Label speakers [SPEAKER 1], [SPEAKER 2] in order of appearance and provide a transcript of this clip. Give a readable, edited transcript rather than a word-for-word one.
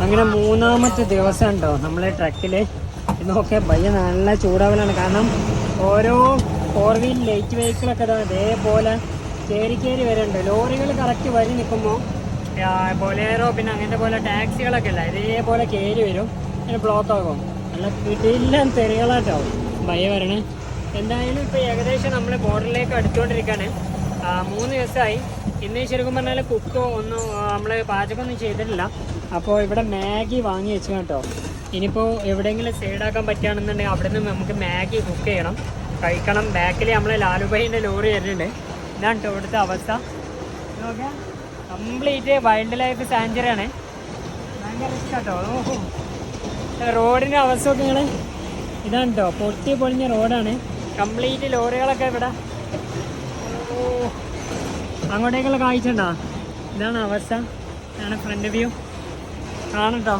[SPEAKER 1] അങ്ങനെ മൂന്നാമത്തെ ദിവസം ഉണ്ടോ നമ്മളെ ട്രക്കില്. ഇന്നൊക്കെ ഭയ നല്ല ചൂടാവലാണ്. കാരണം ഓരോ 4 വീൽ ലൈറ്റ് വെഹിക്കിളൊക്കെ ഇതേപോലെ കയറി വരുന്നുണ്ട്. ലോറികൾ കറക്റ്റ് വരി നിൽക്കുമ്പോൾ ബൊലേറോ പിന്നെ അങ്ങനത്തെ പോലെ ടാക്സികളൊക്കെ അല്ല ഇതേപോലെ കയറി വരും. പിന്നെ ബ്ലോക്ക് ആകും. നല്ല കിടിലൻ തെറികളാട്ടോ ഭയ വരണേ. എന്തായാലും ഇപ്പോൾ ഏകദേശം നമ്മൾ ബോർഡറിലേക്ക് അടുത്തുകൊണ്ടിരിക്കുകയാണ്. 3 ദിവസമായി. ഇന്ന് ശരിക്കും പറഞ്ഞാൽ കുക്കോ ഒന്നും നമ്മൾ പാചകമൊന്നും ചെയ്തിട്ടില്ല. അപ്പോൾ ഇവിടെ മാഗി വാങ്ങി വെച്ചു കേട്ടോ. ഇനിയിപ്പോൾ എവിടെയെങ്കിലും സൈഡാക്കാൻ പറ്റുകയാണെന്നുണ്ടെങ്കിൽ അവിടെ നിന്ന് നമുക്ക് മാഗി കുക്ക് ചെയ്യണം, കഴിക്കണം. ബാക്കിൽ നമ്മളെ ലാലുബൈൻ്റെ ലോറി വരുന്നുണ്ട്. ഇതാണ് കേട്ടോ ഇവിടുത്തെ അവസ്ഥ. നോക്കിയാൽ കംപ്ലീറ്റ് വൈൽഡ് ലൈഫ് സാഞ്ചുറിയാണ്. ഭയങ്കര ഇഷ്ടട്ടോ. നോക്കൂ റോഡിൻ്റെ അവസ്ഥ ഒക്കെ നിങ്ങൾ. ഇതാണ് കേട്ടോ പൊട്ടി പൊളിഞ്ഞ റോഡാണ്. കംപ്ലീറ്റ് ലോറികളൊക്കെ ഇവിടെ. അങ്ങോട്ടേക്കുള്ള കാഴ്ച ഉണ്ടോ? ഇതാണ് അവസ്ഥ. ഇതാണ് ഫ്രണ്ട് വ്യൂ. കാണട്ടോ.